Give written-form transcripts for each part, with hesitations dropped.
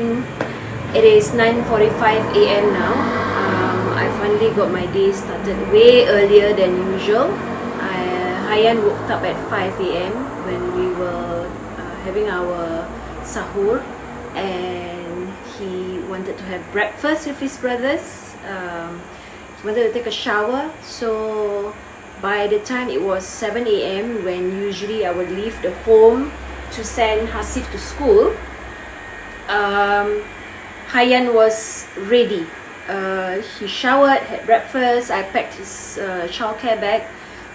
morning. It is 9:45 a.m. now. I finally got my day started way earlier than usual. Hayan woke up at 5 a.m. when we were having our sahur, and he wanted to have breakfast with his brothers. He wanted to take a shower, so by the time it was 7 a.m. when usually I would leave the home to send Hasif to school, Hayan was ready. He showered, had breakfast. I packed his childcare bag,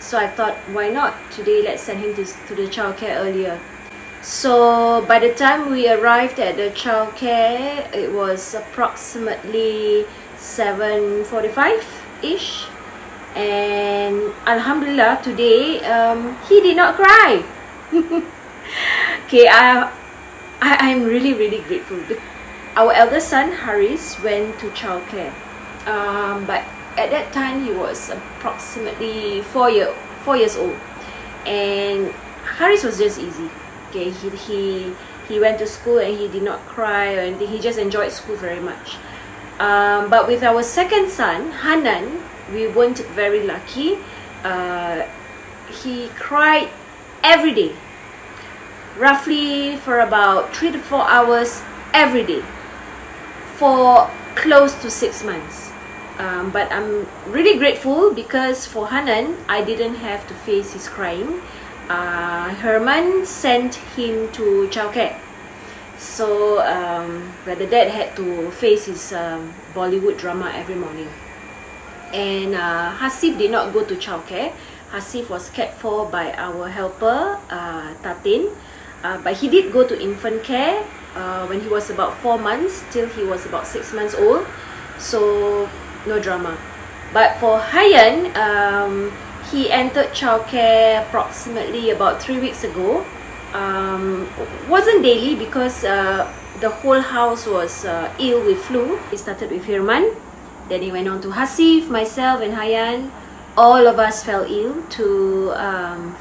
so I thought, why not today, let's send him to the childcare earlier. So by the time we arrived at the childcare, it was approximately 7:45-ish, and Alhamdulillah today he did not cry. Okay, I'm really grateful. Our eldest son Haris went to childcare, but at that time he was approximately 4 years old, and Haris was just easy. Okay, he went to school and he did not cry or anything. He just enjoyed school very much. But with our second son Hanan, we weren't very lucky. He cried every day, roughly for about 3 to 4 hours every day for close to 6 months. But I'm really grateful because for Hanan, I didn't have to face his crying. Herman sent him to childcare, so where the dad had to face his Bollywood drama every morning. And Hasif did not go to childcare. Hasif was cared for by our helper, Tatin, but he did go to infant care when he was about 4 months till he was about 6 months old, so no drama. But for Hayan, he entered childcare approximately about 3 weeks ago. Wasn't daily because the whole house was ill with flu. He started with Hirman, then he went on to Hasif, myself and Hayan. All of us fell ill to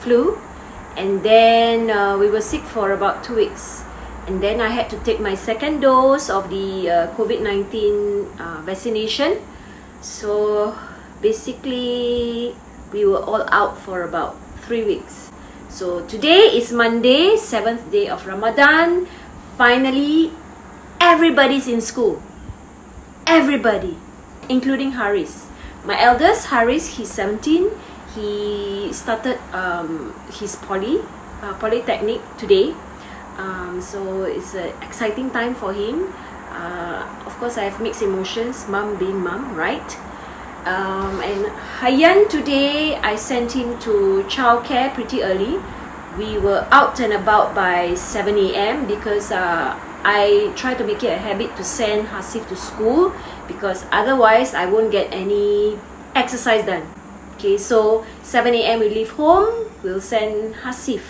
flu, and then we were sick for about 2 weeks. And then I had to take my second dose of the COVID-19 vaccination. So basically we were all out for about 3 weeks. So today is Monday, 7th day of Ramadan. Finally, everybody's in school. Everybody, including Haris. My eldest, Haris, he's 17. He started his polytechnic today. So it's an exciting time for him. Of course, I have mixed emotions, mom being mom, right? And Hayan today, I sent him to childcare pretty early. We were out and about by 7 a.m. because I try to make it a habit to send Hasif to school, because otherwise I won't get any exercise done. Okay, so 7 a.m. we leave home, we'll send Hasif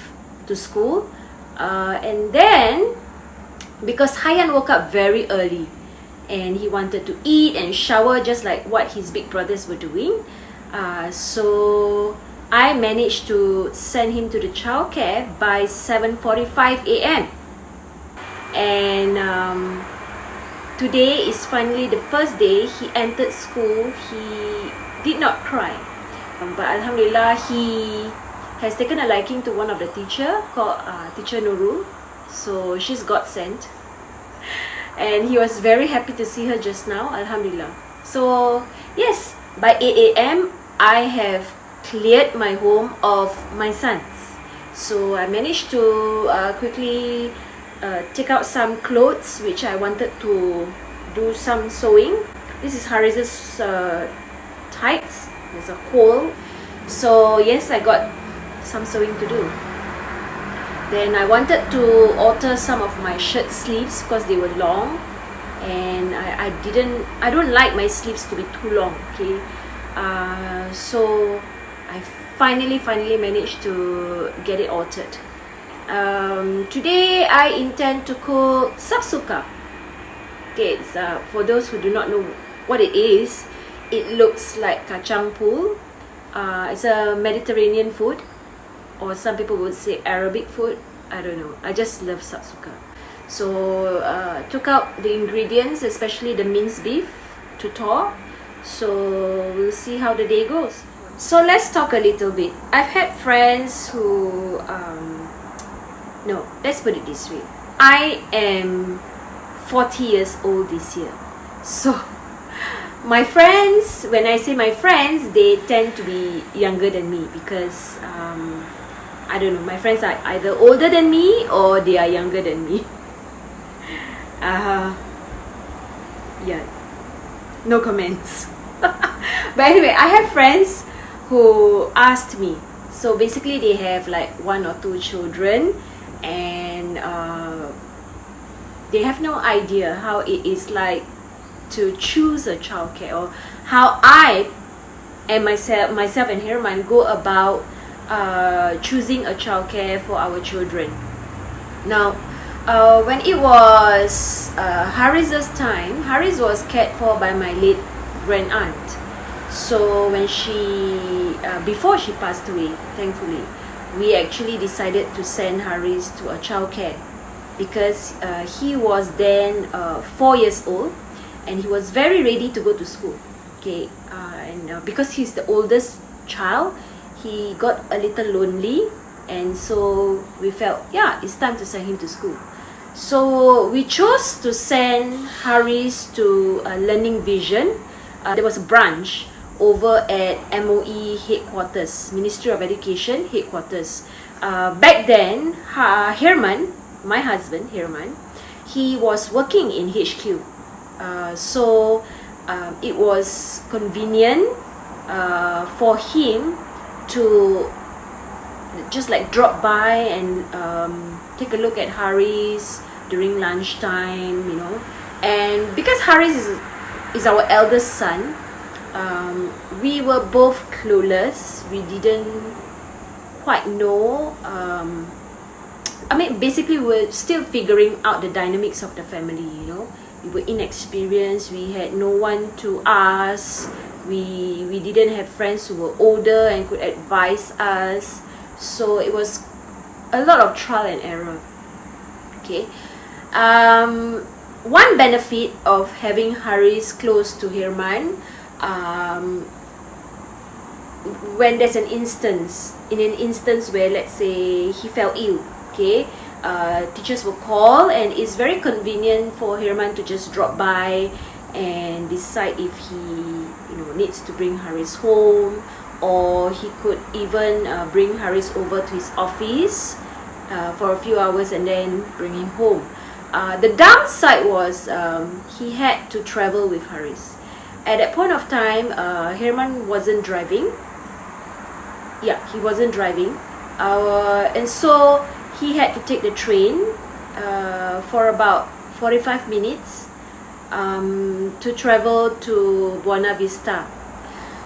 to school, and then because Hayan woke up very early and he wanted to eat and shower just like what his big brothers were doing, so I managed to send him to the childcare by 7:45 a.m. And today is finally the first day he entered school. He did not cry, but Alhamdulillah he has taken a liking to one of the teacher called Teacher Nurul. So she's God sent, and he was very happy to see her just now, Alhamdulillah. So yes, by 8 a.m. I have cleared my home of my sons. So I managed to quickly take out some clothes which I wanted to do some sewing. This is Haris's tights. There's a hole, so yes, I got some sewing to do. Then I wanted to alter some of my shirt sleeves because they were long, and I don't like my sleeves to be too long. Okay, so I finally managed to get it altered. Today I intend to cook sapsuka. Okay, it's, for those who do not know what it is, it looks like kacang pool. It's a Mediterranean food, or some people would say Arabic food. I don't know. I just love sapsuka. So took out the ingredients, especially the minced beef, to thaw. So we'll see how the day goes. So let's talk a little bit. I've had friends who no, let's put it this way. I am 40 years old this year. So my friends, when I say my friends, they tend to be younger than me because I don't know, my friends are either older than me or they are younger than me. Yeah, no comments. But anyway, I have friends who asked me. So basically they have like 1 or 2 children, and they have no idea how it is like to choose a childcare, or how I and myself and Herman go about choosing a childcare for our children. Now, when it was Haris's time, Haris was cared for by my late grand aunt. So when she, before she passed away, thankfully, we actually decided to send Haris to a childcare because he was then 4 years old and he was very ready to go to school. Okay, and because he's the oldest child, he got a little lonely, and so we felt, yeah, it's time to send him to school. So we chose to send Haris to Learning Vision. There was a branch over at MOE headquarters, Ministry of Education headquarters. Back then, Herman, my husband Herman, he was working in HQ. So it was convenient for him to just like drop by and take a look at Haris during lunchtime, you know. And because Haris is our eldest son, we were both clueless. We didn't quite know. I mean, basically, we're still figuring out the dynamics of the family, you know. We were inexperienced. We had no one to ask. We didn't have friends who were older and could advise us. So it was a lot of trial and error. Okay. One benefit of having Haris close to Herman, when there's an instance where, let's say, he fell ill, okay, teachers will call, and it's very convenient for Herman to just drop by and decide if he, you know, needs to bring Haris home, or he could even bring Haris over to his office for a few hours and then bring him home. The downside was he had to travel with Haris. At that point of time, Herman wasn't driving. Yeah, he wasn't driving. And so he had to take the train for about 45 minutes to travel to Buona Vista.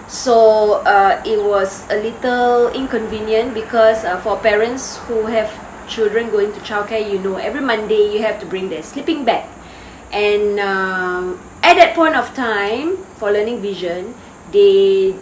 So it was a little inconvenient because for parents who have children going to childcare, you know, every Monday you have to bring their sleeping bag. And at that point of time, for Learning Vision, they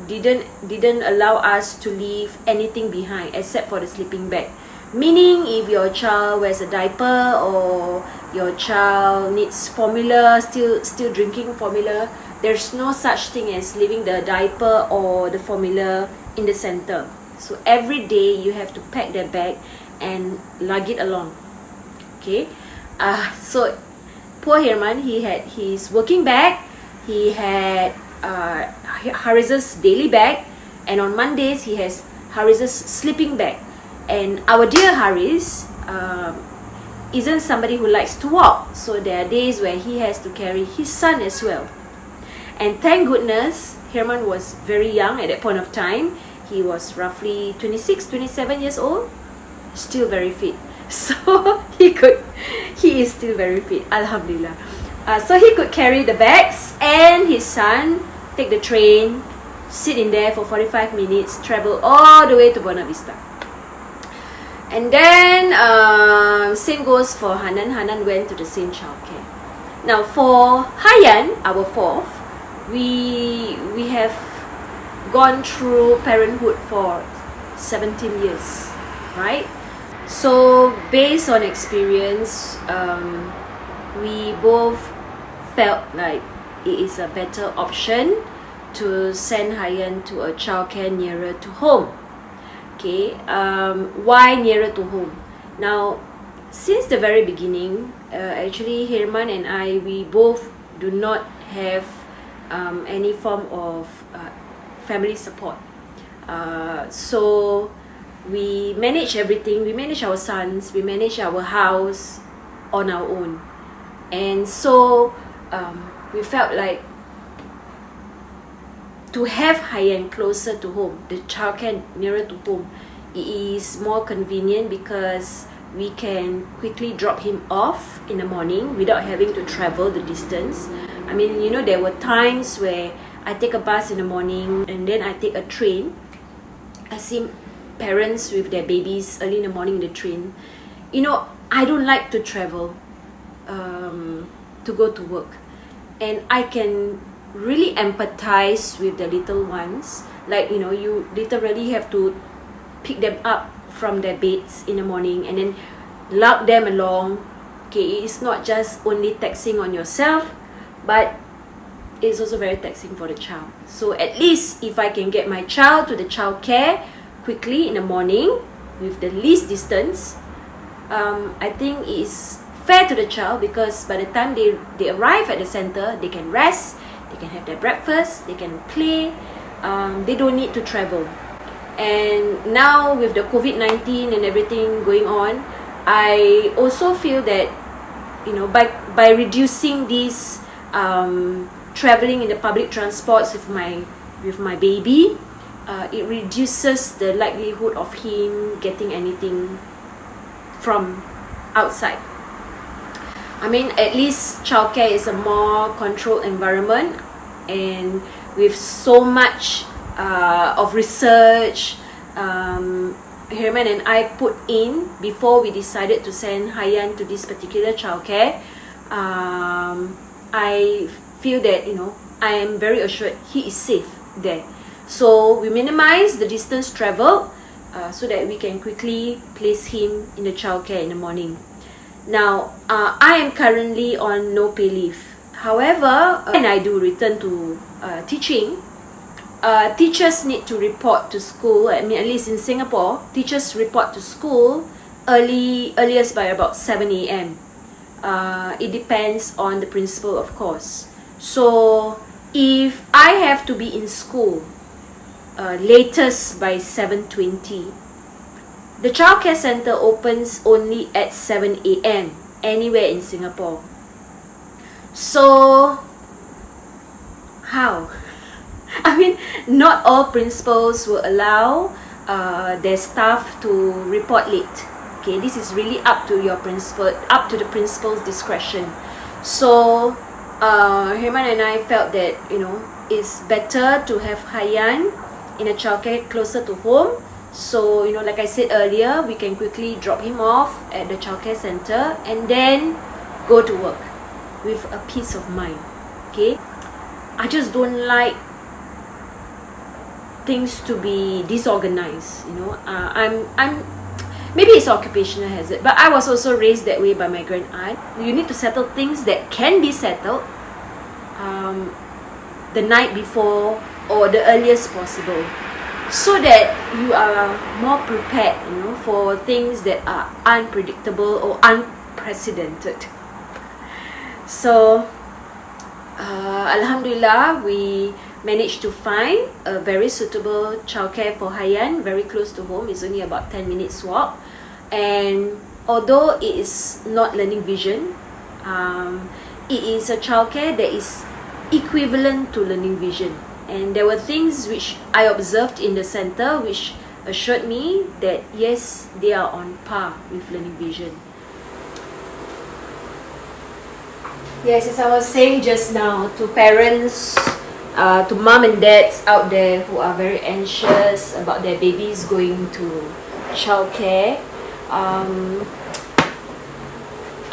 didn't allow us to leave anything behind except for the sleeping bag. Meaning, if your child wears a diaper or your child needs formula, still drinking formula, there's no such thing as leaving the diaper or the formula in the center. So every day you have to pack that bag and lug it along. Okay. So poor Herman, he had his working bag, he had Haris's daily bag, and on Mondays he has Haris's sleeping bag. And our dear Haris isn't somebody who likes to walk, so there are days where he has to carry his son as well. And thank goodness, Herman was very young at that point of time. He was roughly 26, 27 years old, still very fit. So he is still very fit, Alhamdulillah. So he could carry the bags and his son, take the train, sit in there for 45 minutes, travel all the way to Buona Vista. And then same goes for Hanan. Hanan went to the same childcare. Now for Hayan, our fourth, we have gone through parenthood for 17 years, right? So based on experience, we both felt like it is a better option to send Hayan to a childcare nearer to home. Okay, why nearer to home? Now, since the very beginning, actually Herman and I, we both do not have any form of family support. So we manage everything. We manage our sons, we manage our house on our own. And so we felt like to have Hayan closer to home, the childcare nearer to home, it is more convenient because we can quickly drop him off in the morning without having to travel the distance. I mean, you know, there were times where I take a bus in the morning and then I take a train. I see parents with their babies early in the morning in the train. You know, I don't like to travel to go to work, and I can really empathize with the little ones. Like, you know, you literally have to pick them up from their beds in the morning and then lug them along. Okay, it's not just only taxing on yourself, but it's also very taxing for the child. So at least if I can get my child to the childcare quickly in the morning with the least distance, I think it is fair to the child, because by the time they arrive at the center, they can rest, they can have their breakfast, they can play, they don't need to travel. And now with the COVID-19 and everything going on, I also feel that, you know, by reducing this traveling in the public transports with my baby, it reduces the likelihood of him getting anything from outside. I mean, at least childcare is a more controlled environment, and with so much of research Herman and I put in before we decided to send Hayan to this particular childcare, I feel that, you know, I am very assured he is safe there. So we minimize the distance traveled so that we can quickly place him in the childcare in the morning. Now, I am currently on no pay leave. However, when I do return to teaching, teachers need to report to school. I mean, at least in Singapore, teachers report to school earliest by about 7 a.m. It depends on the principal, of course. So if I have to be in school latest by 7:20, the childcare center opens only at 7 a.m. anywhere in Singapore. So how? I mean, not all principals will allow their staff to report late. Okay, this is really up to your principal, up to the principal's discretion. So Herman and I felt that, you know, it's better to have Hayan in a childcare closer to home. So, you know, like I said earlier, we can quickly drop him off at the childcare center and then go to work with a peace of mind. Okay, I just don't like things to be disorganized. You know, I'm maybe it's occupational hazard, but I was also raised that way by my grand aunt. You need to settle things that can be settled the night before or the earliest possible, so that you are more prepared, you know, for things that are unpredictable or unprecedented. So Alhamdulillah, we managed to find a very suitable childcare for Hayan, very close to home. It's only about 10 minutes walk, and although it is not learning vision, it is a childcare that is equivalent to learning vision. And there were things which I observed in the center which assured me that yes, they are on par with learning vision. Yes, as I was saying just now, to parents, to mom and dads out there who are very anxious about their babies going to childcare,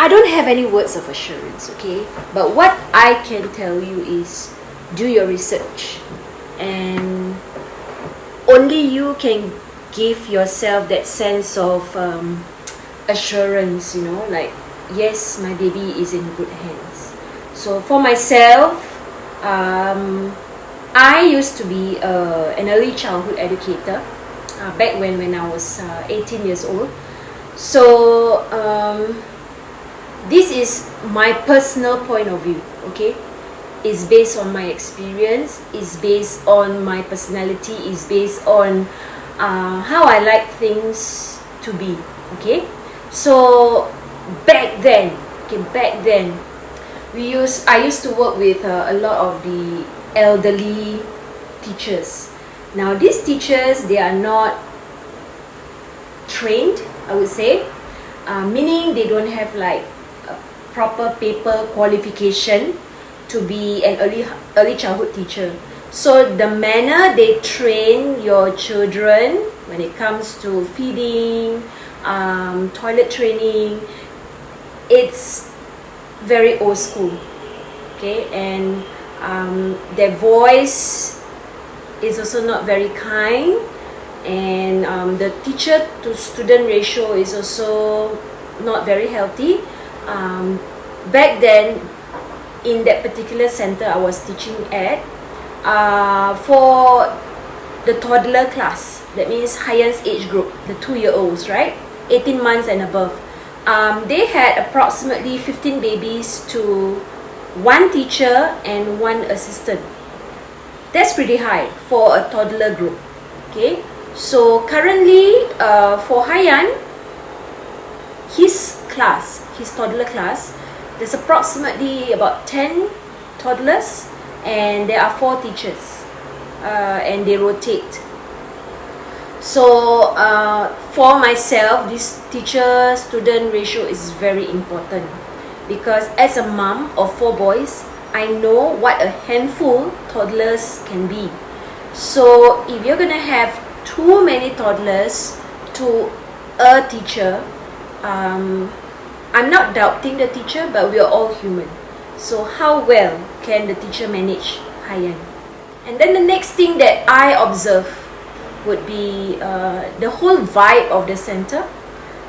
I don't have any words of assurance, okay? But what I can tell you is, do your research, and only you can give yourself that sense of assurance, like, yes, my baby is in good hands. So for myself, I used to be an early childhood educator back when I was 18 years old. So this is my personal point of view, okay? It's based on my experience, it's based on my personality, it's based on how I like things to be, okay? So back then, I used to work with a lot of the elderly teachers. Now these teachers, they are not trained, I would say, meaning they don't have like a proper paper qualification to be an early childhood teacher. So the manner they train your children when it comes to feeding, toilet training, it's very old school, okay? And their voice is also not very kind, and the teacher to student ratio is also not very healthy. Back then, in that particular center I was teaching at, for the toddler class, that means Hayan's age group, the 2-year-olds, right, 18 months and above, they had approximately 15 babies to one teacher and one assistant. That's pretty high for a toddler group, okay? So currently, for Hayan, his toddler class, there's approximately about 10 toddlers, and there are 4 teachers, and they rotate. So for myself, this teacher-student ratio is very important, because as a mom of 4 boys, I know what a handful toddlers can be. So if you're gonna have too many toddlers to a teacher, I'm not doubting the teacher, but we are all human. So how well can the teacher manage Hayan? And then the next thing that I observe would be the whole vibe of the center.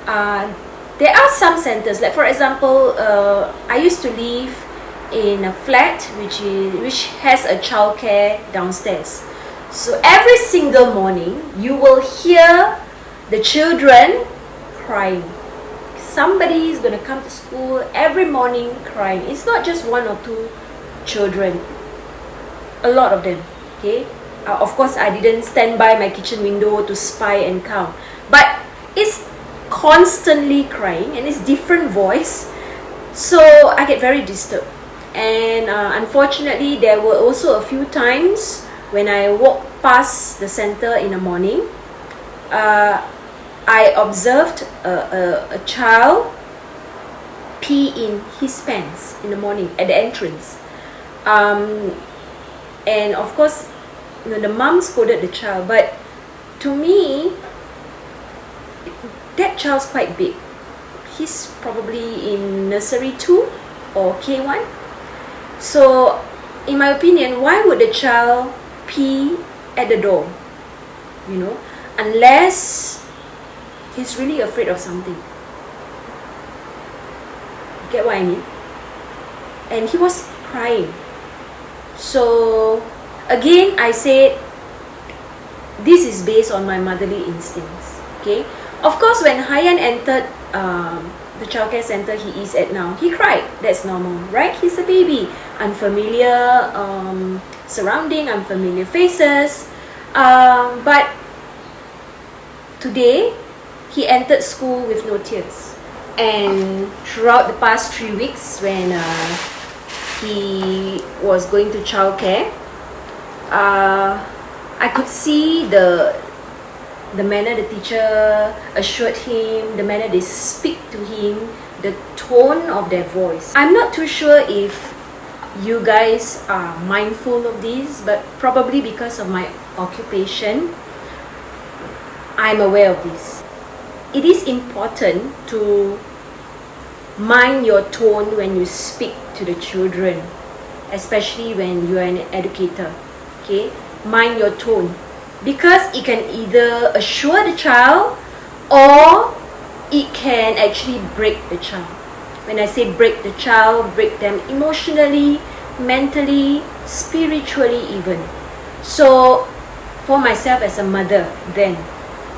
There are some centers, like for example, I used to live in a flat which has a childcare downstairs. So every single morning you will hear the children crying. Somebody is going to come to school every morning crying. It's not just 1 or 2 children, a lot of them, okay? Of course, I didn't stand by my kitchen window to spy and count, but it's constantly crying and it's different voice, so I get very disturbed. And unfortunately, there were also a few times when I walked past the center in the morning, I observed a child pee in his pants in the morning at the entrance, and of course, the mom scolded the child, but to me, that child's quite big. He's probably in nursery 2 or K1. So in my opinion, why would the child pee at the door? Unless he's really afraid of something. You get what I mean? And he was crying. So again, I said, this is based on my motherly instincts, okay? Of course, when Hayan entered the childcare center he is at now, he cried. That's normal, right? He's a baby. Unfamiliar surrounding, unfamiliar faces. But today, he entered school with no tears. And throughout the past 3 weeks, when he was going to childcare, I could see the manner the teacher assured him, the manner they speak to him, the tone of their voice. I'm not too sure if you guys are mindful of this, but probably because of my occupation, I'm aware of this. It is important to mind your tone when you speak to the children, especially when you are an educator. Okay, mind your tone, because it can either assure the child or it can actually break the child. When I say break the child, break them emotionally, mentally, spiritually even. So for myself as a mother, then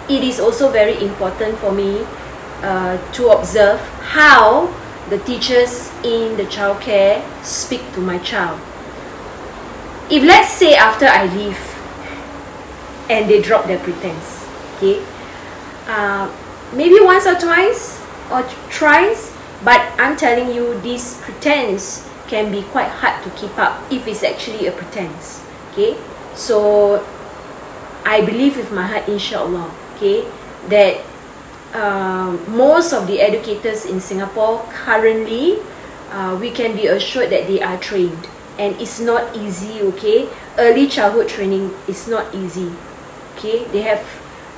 it is also very important for me to observe how the teachers in the childcare speak to my child. If let's say after I leave and they drop their pretense, okay, maybe once or twice or thrice, but I'm telling you, this pretense can be quite hard to keep up if it's actually a pretense. Okay, so I believe with my heart, inshallah, okay, that most of the educators in Singapore currently, we can be assured that they are trained, and it's not easy. Okay, early childhood training is not easy. Okay, they have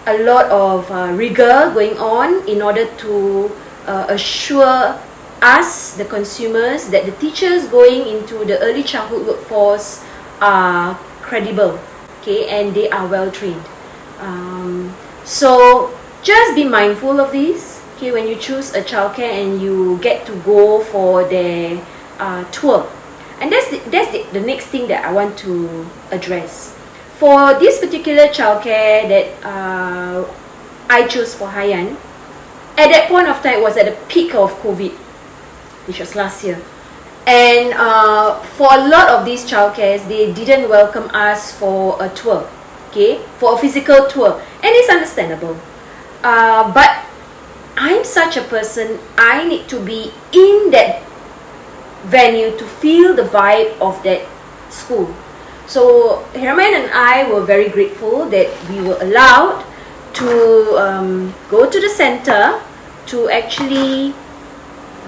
a lot of rigor going on in order to assure us, the consumers, that the teachers going into the early childhood workforce are credible, okay, and they are well trained. So just be mindful of this, okay, when you choose a childcare and you get to go for their tour. And that's the next thing that I want to address. For this particular childcare that I chose for Hayan, at that point of time, it was at the peak of COVID, which was last year. And for a lot of these childcares, they didn't welcome us for a tour, okay, for a physical tour. And it's understandable. But I'm such a person, I need to be in that venue to feel the vibe of that school. So Herman and I were very grateful that we were allowed to go to the center to actually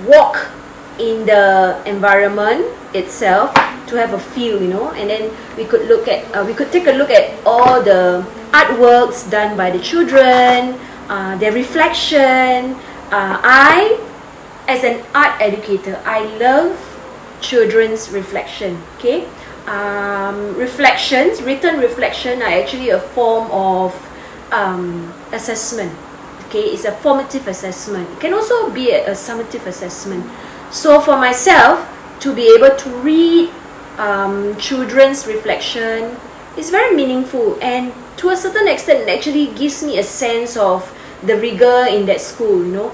walk in the environment itself, to have a feel, you know, and then we could take a look at all the artworks done by the children, their reflection. I, as an art educator, I love children's reflection. Okay, reflections, written reflection, are actually a form of assessment. Okay, it's a formative assessment. It can also be a summative assessment. So for myself, to be able to read children's reflection is very meaningful, and to a certain extent, it actually gives me a sense of the rigor in that school. You know,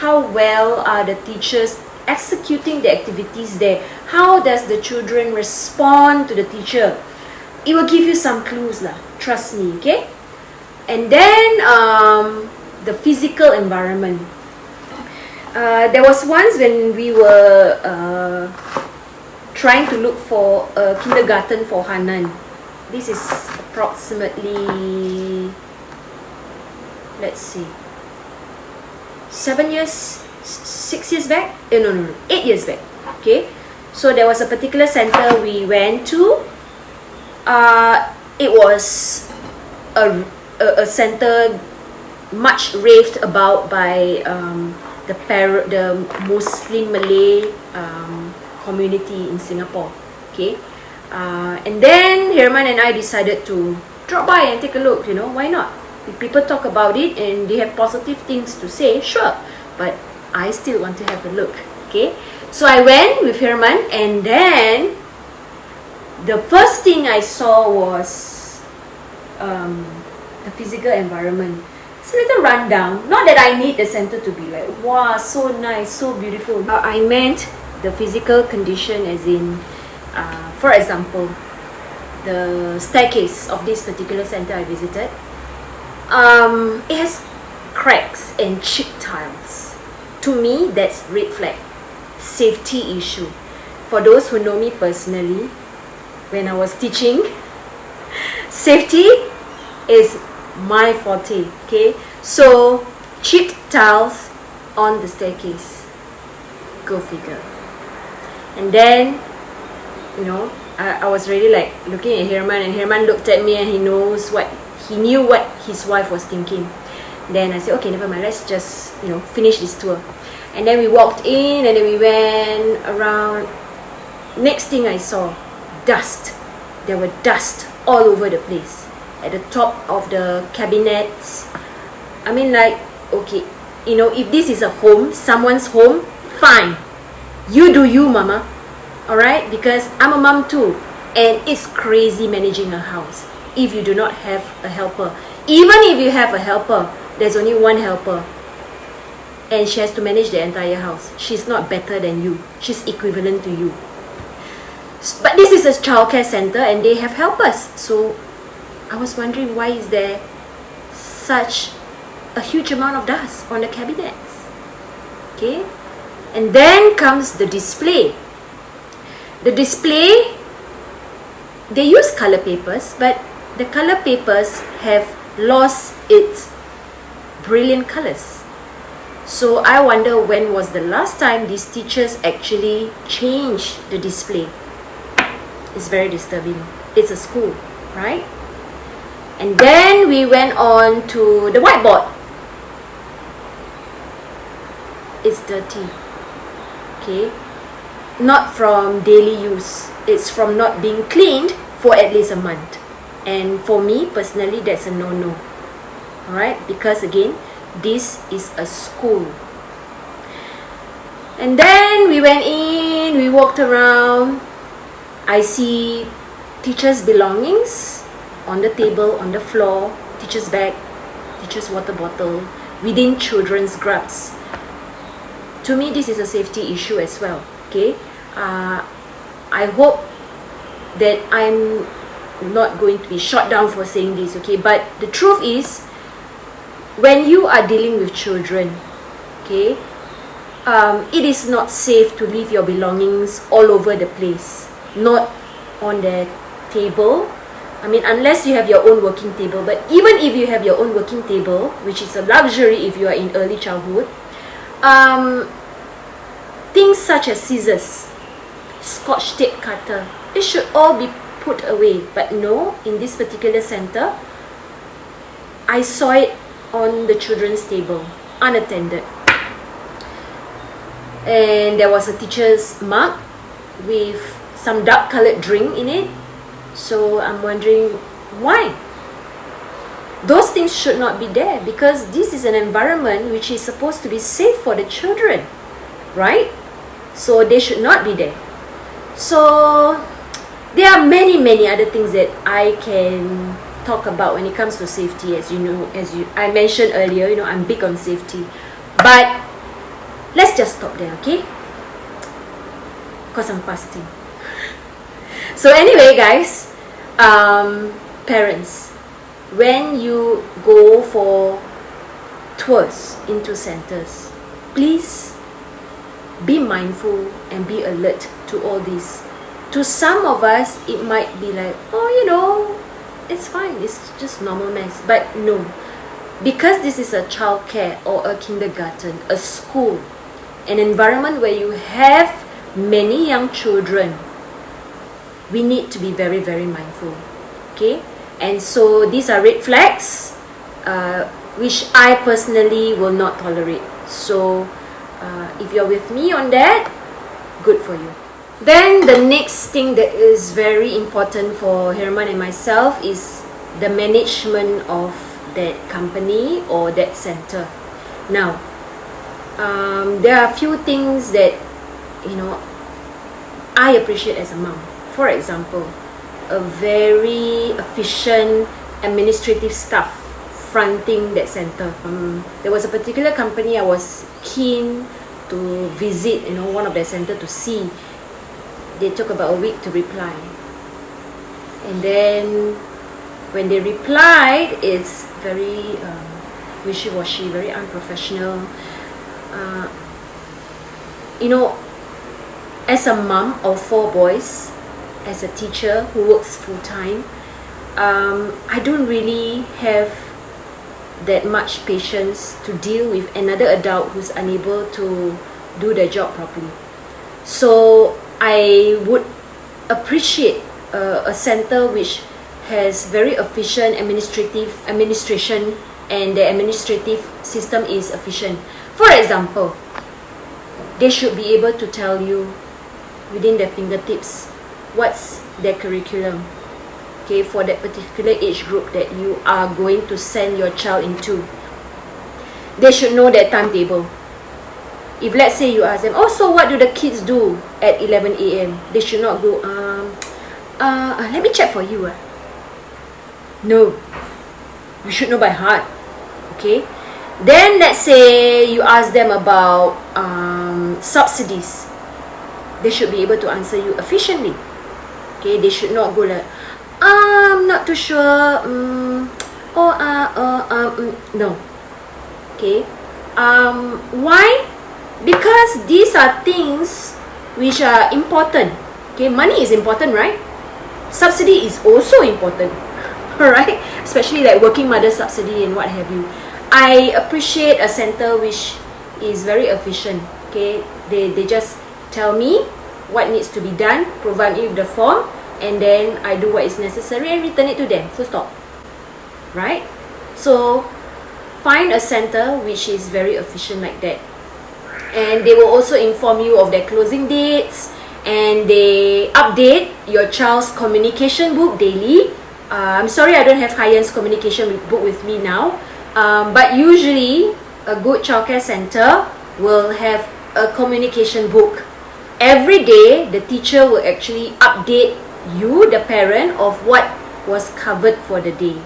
how well are the teachers executing the activities there? How does the children respond to the teacher? It will give you some clues lah, trust me, okay? And then the physical environment. There was once when we were trying to look for a kindergarten for Hanan. This is approximately, let's see, 6 years back? No, 8 years back. Okay, so there was a particular center we went to. It was a center much raved about by the Muslim Malay community in Singapore. Okay, and then Herman and I decided to drop by and take a look. You know, why not? If people talk about it and they have positive things to say, sure, but I still want to have a look. Okay, so I went with Herman, and then the first thing I saw was the physical environment. It's a little rundown. Not that I need the center to be like, wow, so nice, so beautiful. I meant the physical condition, as in, for example, the staircase of this particular center I visited. It has cracks and chipped tiles. To me, that's red flag. Safety issue. For those who know me personally, when I was teaching, safety is my forte. Okay, so chipped tiles on the staircase. Go figure. And then, you know, I was really like looking at Herman, and Herman looked at me, and he knew what his wife was thinking. Then I said, okay, never mind, let's just, you know, finish this tour. And then we walked in, and then we went around. Next thing I saw, dust. There were dust all over the place. At the top of the cabinets. I mean, like, okay, if this is a home, someone's home, fine. You do you, mama. Alright? Because I'm a mom too. And it's crazy managing a house if you do not have a helper. Even if you have a helper, there's only one helper. And she has to manage the entire house. She's not better than you. She's equivalent to you. But this is a childcare center and they have helpers. So I was wondering, why is there such a huge amount of dust on the cabinets? Okay. And then comes the display. The display, they use color papers, but the color papers have lost its brilliant colors. So I wonder, when was the last time these teachers actually changed the display? It's very disturbing. It's a school, right? And then we went on to the whiteboard. It's dirty. Okay? Not from daily use. It's from not being cleaned for at least a month. And for me personally, that's a no-no. Alright? Because again, this is a school. And then we went in, we walked around. I see teachers' belongings on the table, on the floor, teacher's bag, teacher's water bottle, within children's grabs. To me, this is a safety issue as well. Okay, I hope that I'm not going to be shot down for saying this. Okay, but the truth is, when you are dealing with children, okay, it is not safe to leave your belongings all over the place. Not on the table. I mean, unless you have your own working table. But even if you have your own working table, which is a luxury if you are in early childhood, things such as scissors, scotch tape cutter, it should all be put away. But no, in this particular center, I saw it on the children's table, unattended. And there was a teacher's mug with some dark colored drink in it. So I'm wondering, why? Those things should not be there, because this is an environment which is supposed to be safe for the children, right? So they should not be there. So there are many other things that I can talk about when it comes to safety. As you know, I mentioned earlier, I'm big on safety. But let's just stop there, okay? Because I'm fasting. So anyway, guys, parents, when you go for tours into centers, please be mindful and be alert to all this. To some of us, it might be like, oh, it's fine, it's just normal mess. But no, because this is a childcare or a kindergarten, a school, an environment where you have many young children, we need to be very mindful. Okay? And so these are red flags, which I personally will not tolerate. So if you're with me on that, good for you. Then the next thing that is very important for Herman and myself is the management of that company or that center. Now, there are a few things that I appreciate as a mom. For example, a very efficient administrative staff fronting that center. There was a particular company I was keen to visit, one of their center to see. They took about a week to reply. And then when they replied, it's very wishy-washy, very unprofessional. As a mom of 4 boys, as a teacher who works full-time, I don't really have that much patience to deal with another adult who's unable to do their job properly. So I would appreciate a center which has very efficient administration, and the administrative system is efficient. For example, they should be able to tell you within their fingertips what's their curriculum, okay, for that particular age group that you are going to send your child into. they should know that timetable. If let's say you ask them, oh, so what do the kids do at 11 a.m.? They should not go, let me check for you. No, you should know by heart. Okay. Then let's say you ask them about subsidies. They should be able to answer you efficiently. Okay, they should not go like, I'm not too sure. No. Okay. Why? Because these are things which are important. Okay, money is important, right? Subsidy is also important. Alright, especially like working mother subsidy and what have you. I appreciate a center which is very efficient. Okay, they just tell me what needs to be done, provide me with the form, and then I do what is necessary and return it to them. Full stop. Right? So find a center which is very efficient like that. And they will also inform you of their closing dates, and they update your child's communication book daily. I'm sorry I don't have Hyan's communication book with me now, but usually a good childcare center will have a communication book. Every day the teacher will actually update you, the parent, of what was covered for the day.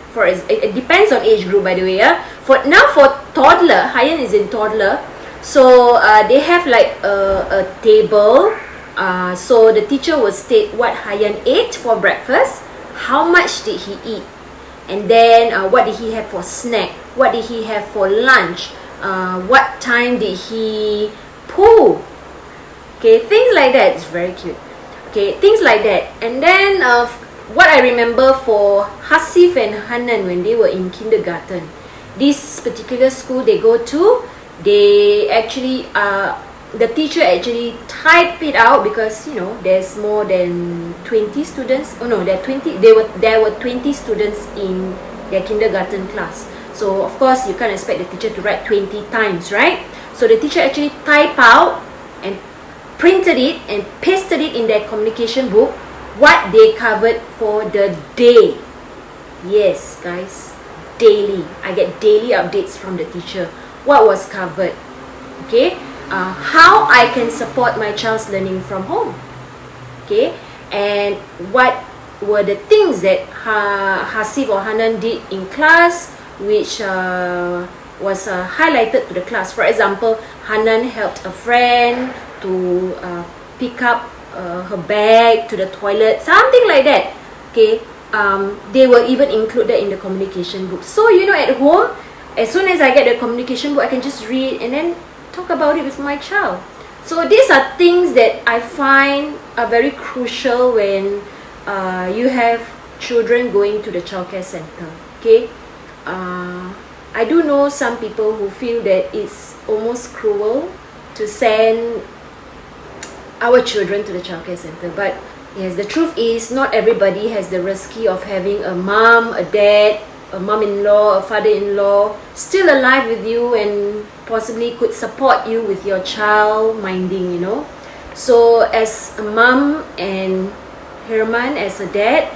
It depends on age group, by the way. For toddler, Hyan is in toddler, so they have like a table. So the teacher will state what Hyan ate for breakfast, how much did he eat, and then what did he have for snack, what did he have for lunch, what time did he poo. Okay, things like that. It's very cute. Okay, things like that. And then what I remember for Hasif and Hanan when they were in kindergarten, this particular school they go to, they actually the teacher actually type it out, because you know there's more than 20 students. Oh no, there were 20 students in their kindergarten class. So of course you can't expect the teacher to write 20 times, right? So the teacher actually type out and printed it and pasted it in their communication book what they covered for the day. Yes, guys, daily. I get daily updates from the teacher. What was covered? Okay. How I can support my child's learning from home. Okay. And what were the things that Hasif or Hanan did in class, which was highlighted to the class. For example, Hanan helped a friend to pick up her bag to the toilet, something like that. Okay, they were even included in the communication book. So you know, at home, as soon as I get the communication book, I can just read and then talk about it with my child. So these are things that I find are very crucial when you have children going to the childcare center. Okay, I do know some people who feel that it's almost cruel to send our children to the childcare center, but yes, the truth is not everybody has the risky of having a mom, a dad, a mom-in-law, a father-in-law still alive with you and possibly could support you with your child minding, you know. So as a mom and Herman as a dad,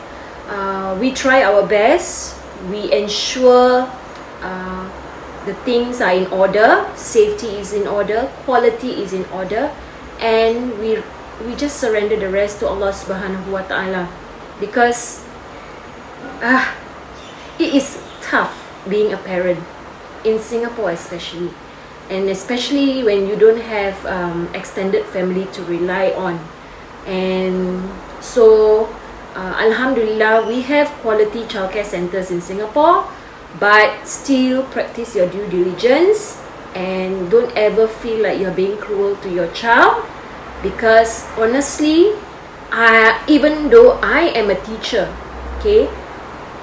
we try our best. We ensure the things are in order, safety is in order, quality is in order, and we just surrender the rest to Allah subhanahu wa ta'ala, because it is tough being a parent in Singapore, especially, and especially when you don't have extended family to rely on. And so Alhamdulillah, we have quality childcare centers in Singapore, but still practice your due diligence and don't ever feel like you're being cruel to your child, because honestly, even though I am a teacher, okay,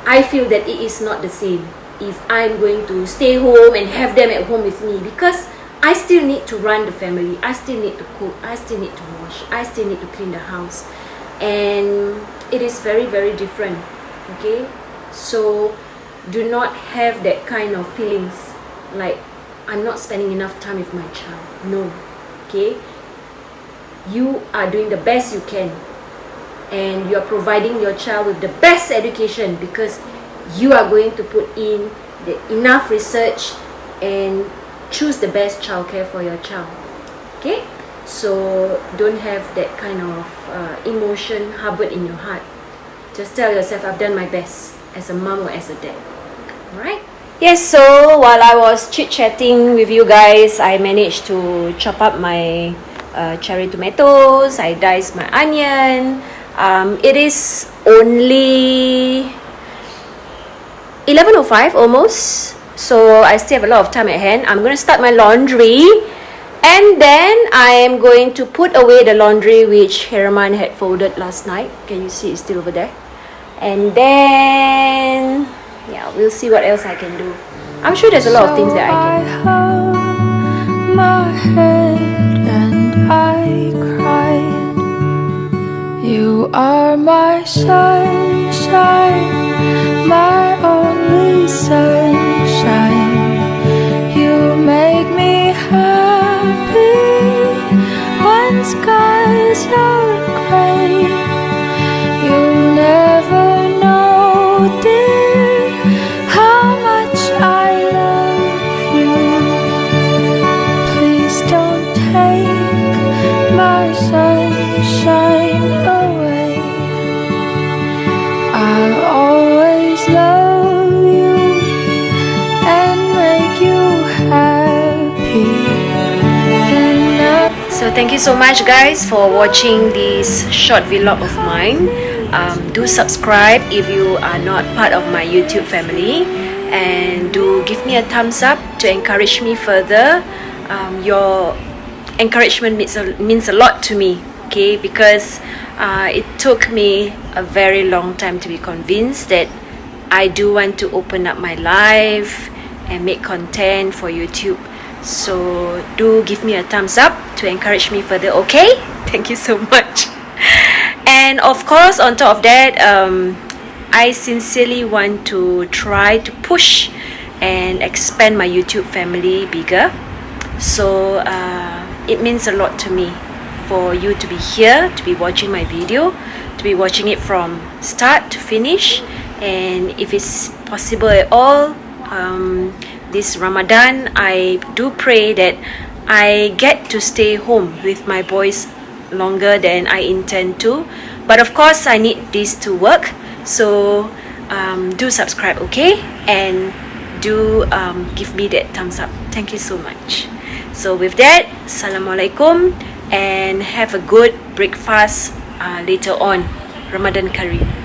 I feel that it is not the same if I'm going to stay home and have them at home with me, because I still need to run the family, I still need to cook, I still need to wash, I still need to clean the house, and it is very, very different. Okay, so do not have that kind of feelings like I'm not spending enough time with my child. No. Okay, you are doing the best you can, and you are providing your child with the best education, because you are going to put in enough research and choose the best childcare for your child. Okay, so don't have that kind of emotion harbored in your heart. Just tell yourself, I've done my best as a mom or as a dad. Alright? Yes, so while I was chit-chatting with you guys, I managed to chop up my cherry tomatoes. I diced my onion. It is only 11:05 almost, so I still have a lot of time at hand. I'm going to start my laundry, and then I am going to put away the laundry which Ramadhan had folded last night. Can you see it's still over there? And then yeah, we'll see what else I can do. I'm sure there's a lot of things that I can do. My head and I cried. You are my sunshine, my only sunshine. You make me happy when skies are gray. You never know, dear, how much I love you. Please don't take my sunshine away. I'll always love you and make you happy. So thank you so much guys for watching this short vlog of mine. Do subscribe if you are not part of my YouTube family, and do give me a thumbs up to encourage me further. Your encouragement means a lot to me, okay, because it took me a very long time to be convinced that I do want to open up my life and make content for YouTube. So do give me a thumbs up to encourage me further, okay? Thank you so much. And of course, on top of that, I sincerely want to try to push and expand my YouTube family bigger. So it means a lot to me for you to be here, to be watching my video, to be watching it from start to finish. And if it's possible at all, this Ramadan, I do pray that I get to stay home with my boys longer than I intend to. But of course, I need this to work. So do subscribe, okay? And do give me that thumbs up. Thank you so much. So with that, Assalamualaikum, and have a good breakfast later on. Ramadan Kareem.